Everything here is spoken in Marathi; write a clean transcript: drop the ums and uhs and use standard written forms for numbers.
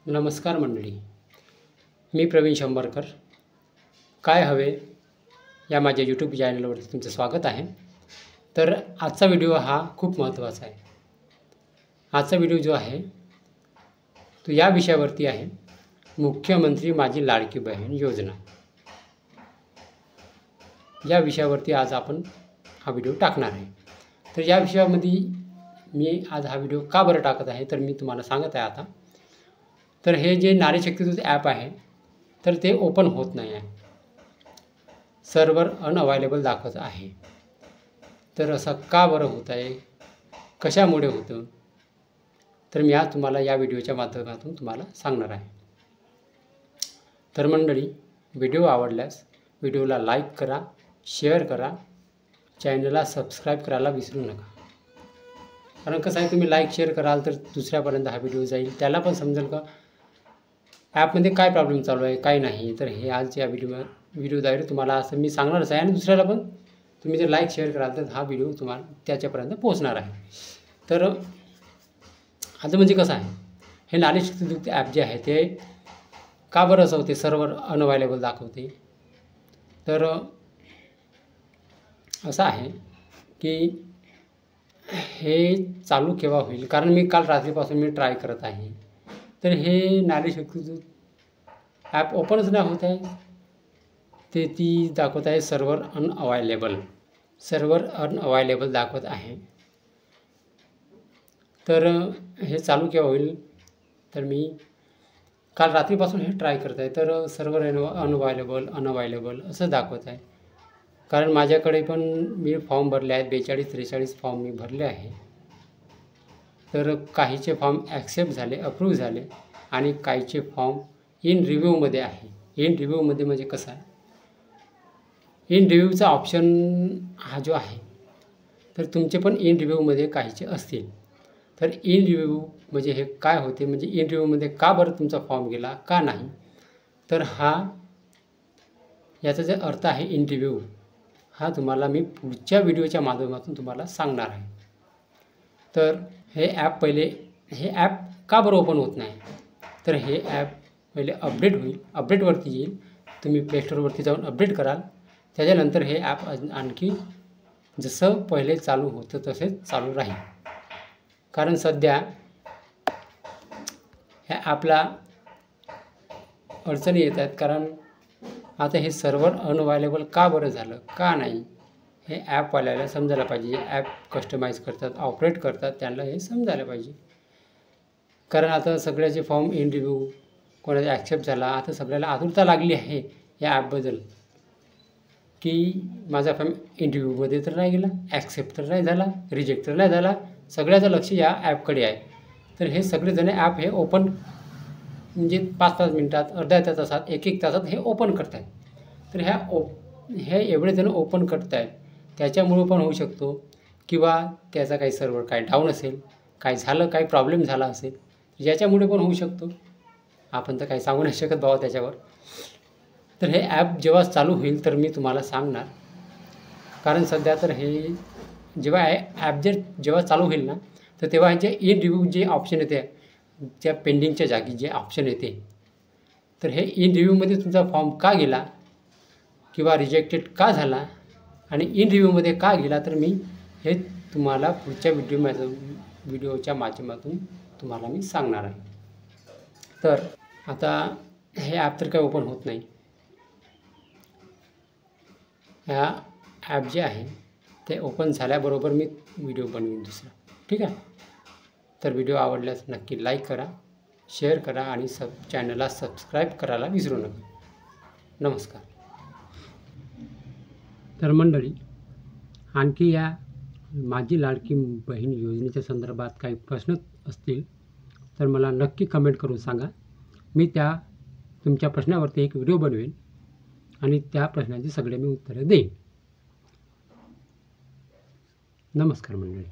नमस्कार मंडळी, मी प्रवीण शंभरकर. काय हवे या माझ्या यूट्यूब चॅनलवरती तुमचं स्वागत आहे. तर आजचा व्हिडिओ हा खूप महत्त्वाचा आहे. आजचा व्हिडिओ जो आहे तो या विषयावरती आहे, मुख्यमंत्री माझी लाडकी बहीण योजना. या विषयावरती आज आपण हा व्हिडिओ टाकणार आहे. तर या विषयामध्ये मी आज हा व्हिडिओ का बरं टाकत आहे तर मी तुम्हाला सांगत आहे आता. तर हे जे नारी शक्तीदूत ॲप आहे तर ते ओपन होत नाही आहे, सर्व्हर अनअवेलेबल दाखवत आहे. तर असं का बरं होत आहे, कशामुळे होतं, तर मी आज तुम्हाला या व्हिडिओच्या माध्यमातून तुम्हाला सांगणार आहे. तर मंडळी, व्हिडिओ आवडल्यास व्हिडिओला लाईक करा, शेअर करा, चॅनलला सबस्क्राईब करायला विसरू नका. कारण कसं आहे, तुम्ही लाईक शेअर कराल तर दुसऱ्यापर्यंत हा व्हिडिओ जाईल, त्याला पण समजेल का ॲपमध्ये काय प्रॉब्लेम चालू आहे, काय नाही. तर हे आज या व्हिडिओद्वारे तुम्हाला असं मी सांगणारच आहे आणि दुसऱ्याला पण तुम्ही जर लाईक शेअर कराल तर हा व्हिडिओ तुम्हाला त्याच्यापर्यंत पोहोचणार आहे. तर आता म्हणजे कसं आहे, हे नारी शक्तीदूत ॲप जे आहे ते का बरं असं होते, सर्व्हर अनअवेलेबल दाखवते. तर असं आहे की हे चालू केव्हा होईल, कारण मी काल रात्रीपासून मी ट्राय करत आहे. तर हे नारी शक्तीदूत ॲप ओपनच नाही होत आहे. ते ती दाखवत आहे सर्व्हर अनअवेलेबल दाखवत आहे. तर हे चालू केव्हा होईल, तर मी काल रात्रीपासून हे ट्राय करत आहे. तर सर्व्हर अनअवेलेबल असं दाखवत आहे. कारण माझ्याकडे पण मी फॉर्म भरले आहेत, 42-43 फॉर्म मी भरले आहे. तर काहीचे फॉर्म ॲक्सेप्ट झाले, अप्रूव्ह झाले आणि काहीचे फॉर्म इन रिव्ह्यूमध्ये आहे. इन रिव्ह्यूमध्ये म्हणजे कसं आहे, इन रिव्ह्यूचा ऑप्शन हा जो आहे तर तुमचे पण इन रिव्ह्यूमध्ये काहीचे असतील. तर इन रिव्ह्यू म्हणजे हे काय होते, म्हणजे इन रिव्ह्यूमध्ये का बरं तुमचा फॉर्म गेला, का नाही. तर याचा जे अर्थ आहे इन रिव्ह्यू हा तुम्हाला मी पुढच्या व्हिडिओच्या माध्यमातून तुम्हाला सांगणार आहे. तर हे ॲप का बरं ओपन होत नाही, तर हे ॲप पहिले अपडेट होईल, अपडेटवरती येईल. तुम्ही प्लेस्टोरवरती जाऊन अपडेट कराल, त्याच्यानंतर हे ॲप आणखी जसं पहिले चालू होतं तसेच चालू राहील. कारण सध्या ह्या ॲपला अडचणी येत आहेत. कारण आता हे सर्व्हर अनअवेलेबल का बरं झालं, का नाही, हे ॲपवाल्याला समजायला पाहिजे. ॲप कस्टमाइज करतात, ऑपरेट करतात, त्यांना हे समजायला पाहिजे. कारण आता सगळ्याचे फॉर्म इन रिव्ह्यू, कोणाचा ॲक्सेप्ट झाला, आता सगळ्याला आतुरता लागली आहे या ॲपबद्दल की माझा फॉर्म इन रिव्ह्यूमध्ये तर नाही गेला, ॲक्सेप्ट तर नाही झाला, रिजेक्ट तर नाही झाला. सगळ्याचं लक्ष या ॲपकडे आहे. तर हे सगळेजण ॲप हे ओपन म्हणजे 5-5 मिनटात, अर्ध्या तासात, 1-1 तासात हे ओपन करत आहेत. तर हे एवढे जण ओपन करत आहेत, त्याच्यामुळं पण होऊ शकतो किंवा त्याचा काही सर्व्हर काही डाऊन असेल, काय झालं, काही प्रॉब्लेम झाला असेल, याच्यामुळे पण होऊ शकतो. आपण तर काही सांगू नाही शकत बाबा त्याच्यावर. तर हे ॲप जेव्हा चालू होईल तर मी तुम्हाला सांगणार. कारण सध्या तर हे जेव्हा ॲप जेव्हा चालू होईल ना, तर तेव्हा जे इन रिव्ह्यू जे ऑप्शन येते, त्या पेंडिंगच्या जागी जे ऑप्शन येते, तर हे इन रिव्ह्यूमध्ये तुमचा फॉर्म का गेला किंवा रिजेक्टेड का झाला आणि इन रिव्ह्यूमध्ये का गेला, तर मी हे तुम्हाला पुढच्या व्हिडिओच्या माध्यमातून तुम्हाला मी सांगणार आहे. तर आता हे ॲप तर काही ओपन होत नाही. ह्या ॲप जे आहे ते ओपन झाल्याबरोबर मी व्हिडिओ बनवीन दुसरा, ठीक आहे. तर व्हिडिओ आवडल्यास नक्की लाईक करा, शेअर करा आणि चॅनलला सबस्क्राईब करायला विसरू नका. नमस्कार. तर मंडळी, आणखी या माझी लाडकी बहीण योजनेच्या संदर्भात काही प्रश्न असतील तर मला नक्की कमेंट करून सांगा. मी तुमच्या प्रश्नावरती एक व्हिडिओ बनवेन आणि त्या प्रश्नाची सगळे मी उत्तरं देईन. नमस्कार मंडळी.